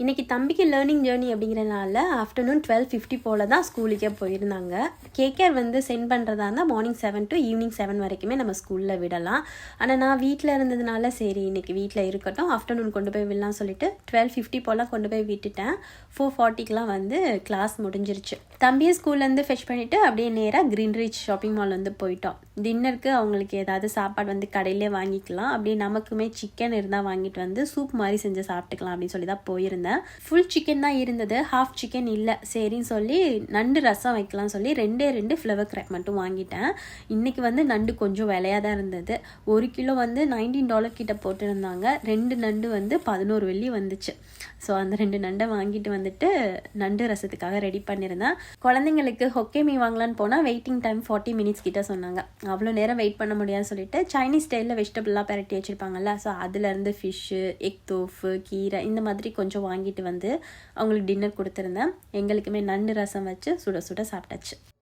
இன்றைக்கி தம்பிக்கு learning journey அப்படிங்கிறனால ஆஃப்டர்நூன் 12:50 போல் தான் ஸ்கூலுக்கே போயிருந்தாங்க. கேகேஆர் சென்ட் பண்ணுறதா இருந்தால் மார்னிங் 7 to ஈவினிங் 7 வரைக்குமே நம்ம ஸ்கூலில் விடலாம். ஆனால் நான் வீட்டில் இருந்ததுனால சரி இன்றைக்கி வீட்டில் இருக்கட்டும், ஆஃப்டர்நூன் கொண்டு போய் விடலாம் சொல்லிட்டு 12:50 போல் கொண்டு போய் விட்டுட்டேன். 4:40க்கெலாம் கிளாஸ் முடிஞ்சிருச்சு. தம்பியை ஸ்கூல்லேருந்து ஃபெச் பண்ணிவிட்டு அப்படியே நேராக க்ரீன் ரீச் ஷாப்பிங் மால் போயிட்டோம். டின்னருக்கு அவங்களுக்கு ஏதாவது சாப்பாடு கடையிலே வாங்கிக்கலாம், அப்படியே நமக்குமே சிக்கன் இருந்தால் வாங்கிட்டு சூப் மாதிரி செஞ்சு சாப்பிட்டுக்கலாம் அப்படின்னு சொல்லி தான் போயிருந்தேன். ஃபுல் சிக்கன் தான் இருந்தது, ஹாஃப் சிக்கன் இல்லை. சரின்னு சொல்லி நண்டு ரசம் வைக்கலாம் சொல்லி 2 ஃப்ளவர் கிராக் மட்டும் வாங்கிட்டேன். இன்றைக்கி நண்டு கொஞ்சம் விலையாக தான் இருந்தது. 1 கிலோ $19 கிட்ட போட்டுருந்தாங்க. 2 நண்டு $11 வந்துச்சு. ஸோ அந்த 2 நண்டை வாங்கிட்டு நண்டு ரசத்துக்காக ரெடி பண்ணியிருந்தேன். குழந்தைங்களுக்கு ஹொக்கேமி வாங்கலான்னு போனால் வெயிட்டிங் டைம் 40 மினிட்ஸ் கிட்ட சொன்னாங்க. அவ்வளோ நேரம் வெயிட் பண்ண முடியாதுன்னு சொல்லிட்டு சைனீஸ் ஸ்டைலில் வெஜிடபிள்லாம் பெரட்டி வச்சுருப்பாங்கல்ல, ஸோ அதுலேருந்து ஃபிஷ்ஷு, எக் தோஃபு, கீரை இந்த மாதிரி கொஞ்சம் வாங்கிட்டு அவங்களுக்கு டின்னர் கொடுத்துருந்தேன். எங்களுக்குமே நண்டு ரசம் வச்சு சுட சுட சாப்பிட்டாச்சு.